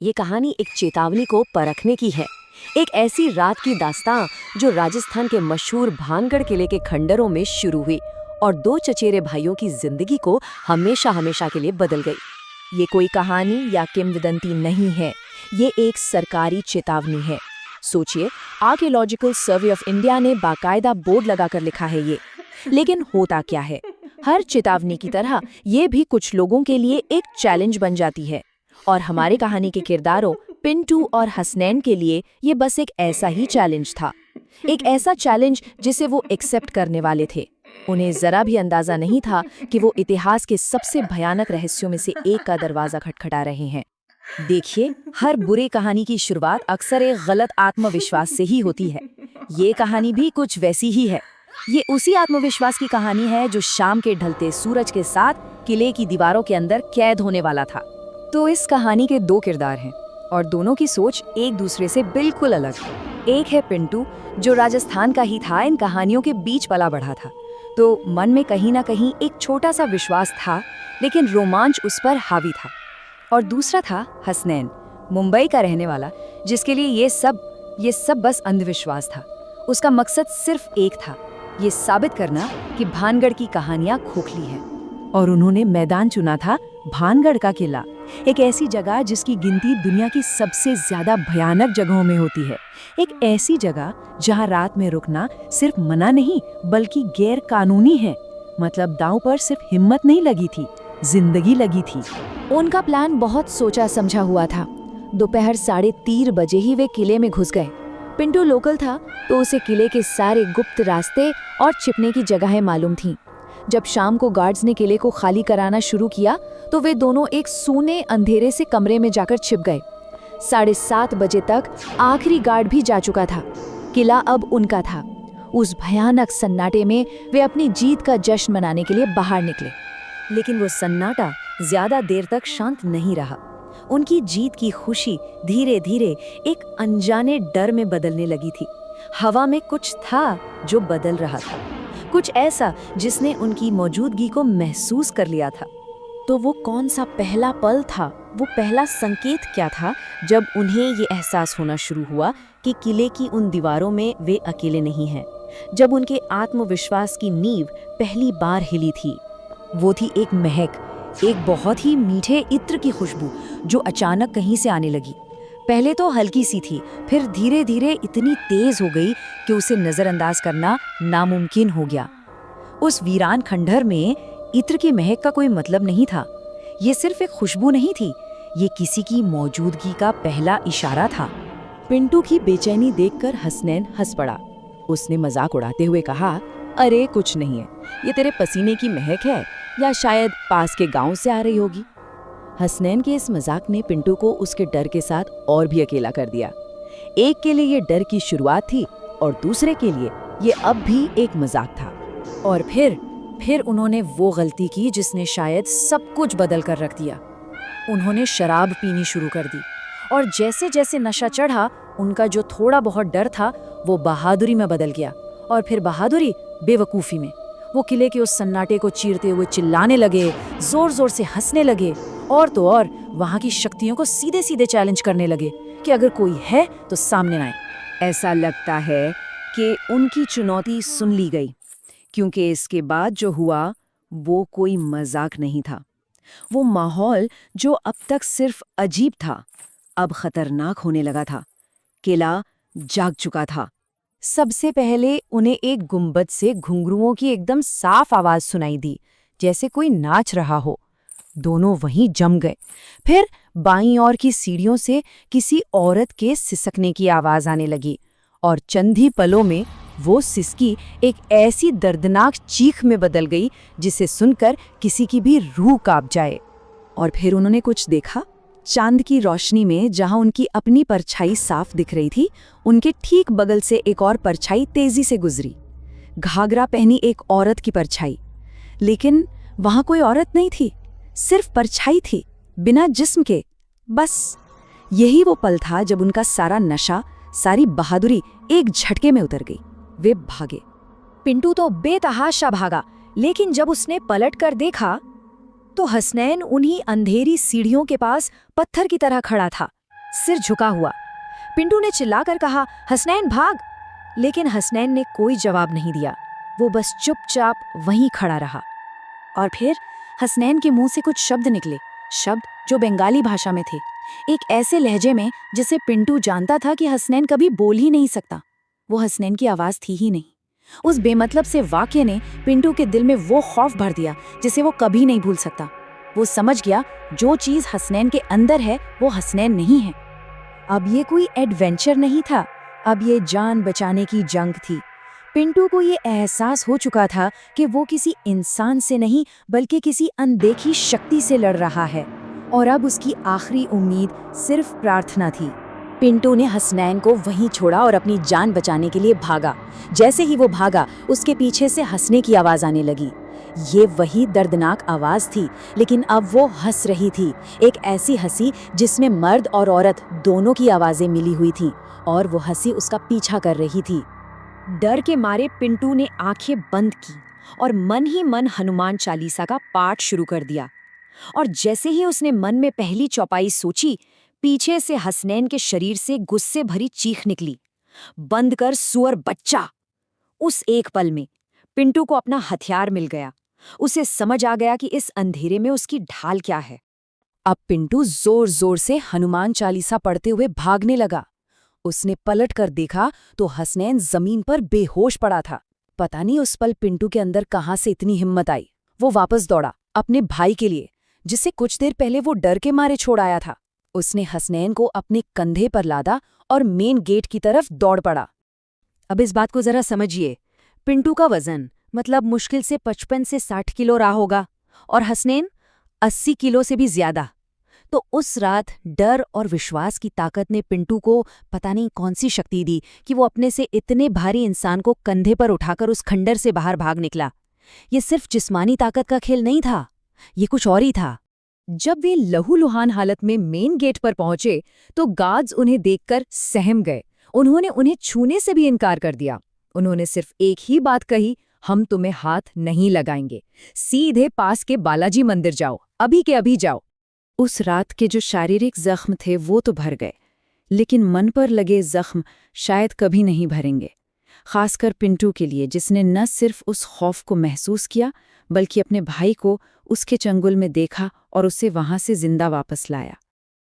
ये कहानी एक चेतावनी को परखने की है। एक ऐसी रात की दास्तां जो राजस्थान के मशहूर भानगढ़ किले के खंडरों में शुरू हुई और दो चचेरे भाइयों की जिंदगी को हमेशा हमेशा के लिए बदल गई। ये कोई कहानी या किंवदंती नहीं है, ये एक सरकारी चेतावनी है। सोचिए, आर्कियोलॉजिकल सर्वे ऑफ इंडिया ने बाकायदा बोर्ड लगाकर लिखा है ये। लेकिन होता क्या है, हर चेतावनी की तरह ये भी कुछ लोगों के लिए एक चैलेंज बन जाती है। और हमारी कहानी के किरदारों पिंटू और हसनैन के लिए ये बस एक ऐसा ही चैलेंज था। एक ऐसा चैलेंज जिसे वो एक्सेप्ट करने वाले थे। उन्हें जरा भी अंदाजा नहीं था कि वो इतिहास के सबसे भयानक रहस्यों में से एक का दरवाजा खटखटा रहे हैं। देखिए, हर बुरी कहानी की शुरुआत अक्सर एक गलत आत्मविश्वास से ही होती है। ये कहानी भी कुछ वैसी ही है। ये उसी आत्मविश्वास की कहानी है जो शाम के ढलते सूरज के साथ किले की दीवारों के अंदर कैद होने वाला था। तो इस कहानी के दो किरदार हैं और दोनों की सोच एक दूसरे से बिल्कुल अलग है। एक है पिंटू, जो राजस्थान का ही था, इन कहानियों के बीच पला बढ़ा था, तो मन में कहीं ना कहीं एक छोटा सा विश्वास था, लेकिन रोमांच उस पर हावी था। और दूसरा था हसनैन, मुंबई का रहने वाला, जिसके लिए ये सब बस अंधविश्वास था। उसका मकसद सिर्फ एक था, ये साबित करना कि भानगढ़ की कहानियां खोखली हैं। और उन्होंने मैदान चुना था भानगढ़ का किला, एक ऐसी जगह जिसकी गिनती दुनिया की सबसे ज्यादा भयानक जगहों में होती है। एक ऐसी जगह जहां रात में रुकना सिर्फ मना नहीं बल्कि गैर कानूनी है। मतलब दांव पर सिर्फ हिम्मत नहीं लगी थी, जिंदगी लगी थी। उनका प्लान बहुत सोचा समझा हुआ था। दोपहर 3:30 बजे ही वे किले में घुस गए। पिंटू लोकल था तो उसे किले के सारे गुप्त रास्ते और छिपने की जगहें मालूम थीं। जब शाम को गार्ड्स ने किले को खाली कराना शुरू किया तो वे दोनों एक सूने अंधेरे से कमरे में जाकर छिप गए। 7:30 बजे तक आखिरी गार्ड भी जा चुका था। किला अब उनका था। उस भयानक सन्नाटे में वे अपनी जीत का जश्न मनाने के लिए बाहर निकले। लेकिन वो सन्नाटा ज्यादा देर तक शांत नहीं रहा। उनकी जीत की खुशी धीरे धीरे एक अनजाने डर में बदलने लगी थी। हवा में कुछ था जो बदल रहा था, कुछ ऐसा जिसने उनकी मौजूदगी को महसूस कर लिया था। तो वो कौन सा पहला पल था, वो पहला संकेत क्या था जब उन्हें ये एहसास होना शुरू हुआ कि किले की उन दीवारों में वे अकेले नहीं हैं? जब उनके आत्मविश्वास की नींव पहली बार हिली थी, वो थी एक महक, एक बहुत ही मीठे इत्र की खुशबू जो अचानक कहीं से आने लगी। पहले तो हल्की सी थी, फिर धीरे धीरे इतनी तेज हो गई कि उसे नजरअंदाज करना नामुमकिन हो गया। उस वीरान खंडहर में इत्र की महक का कोई मतलब नहीं था। ये सिर्फ एक खुशबू नहीं थी, ये किसी की मौजूदगी का पहला इशारा था। पिंटू की बेचैनी देखकर हसनैन हंस पड़ा। उसने मजाक उड़ाते हुए कहा, अरे कुछ नहीं है, ये तेरे पसीने की महक है या शायद पास के गांव से आ रही होगी। हसनैन के इस मजाक ने पिंटू को उसके डर के साथ और भी अकेला कर दिया। एक के लिए ये डर की शुरुआत थी और दूसरे के लिए ये अब भी एक मजाक था। और फिर उन्होंने वो गलती की जिसने शायद सब कुछ बदल कर रख दिया। उन्होंने शराब पीनी शुरू कर दी और जैसे जैसे नशा चढ़ा, उनका जो थोड़ा बहुत डर था वो बहादुरी में बदल गया, और फिर बहादुरी बेवकूफ़ी में। वो किले के उस सन्नाटे को चीरते हुए चिल्लाने लगे, जोर जोर से हंसने लगे, और तो और वहाँ की शक्तियों को सीधे सीधे चैलेंज करने लगे कि अगर कोई है तो सामने आए। ऐसा लगता है कि उनकी चुनौती सुन ली गई, क्योंकि इसके बाद जो हुआ वो कोई मजाक नहीं था। वो माहौल जो अब तक सिर्फ अजीब था, अब खतरनाक होने लगा था। किला जाग चुका था। सबसे पहले उन्हें एक गुंबद से घुंघरुओं की एकदम साफ आवाज सुनाई दी, जैसे कोई नाच रहा हो। दोनों वहीं जम गए। फिर बाईं ओर की सीढ़ियों से किसी औरत के सिसकने की आवाज आने लगी, और चंद ही पलों में वो सिसकी एक ऐसी दर्दनाक चीख में बदल गई जिसे सुनकर किसी की भी रूह कांप जाए। और फिर उन्होंने कुछ देखा। चांद की रोशनी में जहां उनकी अपनी परछाई साफ दिख रही थी, उनके ठीक बगल से एक और परछाई तेजी से गुजरी। घाघरा पहनी एक औरत की परछाई। लेकिन वहां कोई औरत नहीं थी, सिर्फ परछाई थी, बिना जिस्म के। बस यही वो पल था जब उनका सारा नशा, सारी बहादुरी एक झटके में उतर गई। वे भागे। पिंटू तो बेतहाशा भागा, लेकिन जब उसने पलट कर देखा तो हसनैन उन्हीं अंधेरी सीढ़ियों के पास पत्थर की तरह खड़ा था। सिर झुका हुआ। पिंटू ने चिल्लाकर कहा, हसनैन भाग। लेकिन हसनैन ने कोई जवाब नहीं दिया। वो बस चुपचाप वहीं खड़ा रहा। और फिर हसनैन के मुंह से कुछ शब्द निकले, शब्द जो बंगाली भाषा में थे, एक ऐसे लहजे में जिसे पिंटू जानता था कि हसनैन कभी बोल ही नहीं सकता। वो हसनैन की आवाज़ थी ही नहीं। उस बेमतलब से वाक्य ने पिंटू के दिल में वो खौफ भर दिया जिसे वो कभी नहीं भूल सकता। वो समझ गया जो चीज़ हसनैन के अंदर है वो हसनैन नहीं है। अब ये कोई एडवेंचर नहीं था, अब ये जान बचाने की जंग थी। पिंटू को ये एहसास हो चुका था कि वो किसी इंसान से नहीं बल्कि किसी अनदेखी शक्ति से लड़ रहा है, और अब उसकी आखिरी उम्मीद सिर्फ प्रार्थना थी। पिंटू ने हसनैन को वहीं छोड़ा और अपनी जान बचाने के लिए भागा। जैसे ही वो भागा, उसके पीछे से हंसने की आवाज़ आने लगी। ये वही दर्दनाक आवाज़ थी, लेकिन अब वो हंस रही थी, एक ऐसी हंसी जिसमें मर्द और औरत दोनों की आवाज़ें मिली हुई थीं, और वो हंसी उसका पीछा कर रही थी। डर के मारे पिंटू ने आंखें बंद की और मन ही मन हनुमान चालीसा का पाठ शुरू कर दिया। और जैसे ही उसने मन में पहली चौपाई सोची, पीछे से हसनैन के शरीर से गुस्से भरी चीख निकली, बंद कर सुअर बच्चा। उस एक पल में पिंटू को अपना हथियार मिल गया। उसे समझ आ गया कि इस अंधेरे में उसकी ढाल क्या है। अब पिंटू जोर जोर से हनुमान चालीसा पढ़ते हुए भागने लगा। उसने पलट कर देखा तो हसनैन जमीन पर बेहोश पड़ा था। पता नहीं उस पल पिंटू के अंदर कहाँ से इतनी हिम्मत आई। वो वापस दौड़ा अपने भाई के लिए, जिसे कुछ देर पहले वो डर के मारे छोड़ आया था। उसने हसनैन को अपने कंधे पर लादा और मेन गेट की तरफ दौड़ पड़ा। अब इस बात को जरा समझिए, पिंटू का वजन मतलब मुश्किल से 55 से 60 किलो रहा होगा, और हसनैन 80 किलो से भी ज्यादा। तो उस रात डर और विश्वास की ताकत ने पिंटू को पता नहीं कौन सी शक्ति दी कि वो अपने से इतने भारी इंसान को कंधे पर उठाकर उस खंडर से बाहर भाग निकला। ये सिर्फ जिस्मानी ताकत का खेल नहीं था, ये कुछ और ही था। जब वे लहूलुहान हालत में मेन गेट पर पहुंचे तो गार्ड्स उन्हें देखकर सहम गए। उन्होंने उन्हें छूने से भी इनकार कर दिया। उन्होंने सिर्फ एक ही बात कही, हम तुम्हें हाथ नहीं लगाएंगे, सीधे पास के बालाजी मंदिर जाओ, अभी के अभी जाओ। उस रात के जो शारीरिक जख्म थे वो तो भर गए, लेकिन मन पर लगे जख्म शायद कभी नहीं भरेंगे। खासकर पिंटू के लिए, जिसने न सिर्फ उस खौफ को महसूस किया बल्कि अपने भाई को उसके चंगुल में देखा और उसे वहां से जिंदा वापस लाया।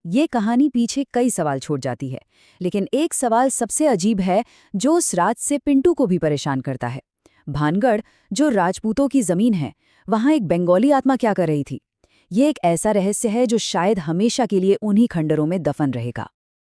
ये कहानी पीछे कई सवाल छोड़ जाती है, लेकिन एक सवाल सबसे अजीब है जो उस रात से पिंटू को भी परेशान करता है। भानगढ़, जो राजपूतों की जमीन है, वहां एक बंगाली आत्मा क्या कर रही थी? ये एक ऐसा रहस्य है जो शायद हमेशा के लिए उन्हीं खंडरों में दफन रहेगा।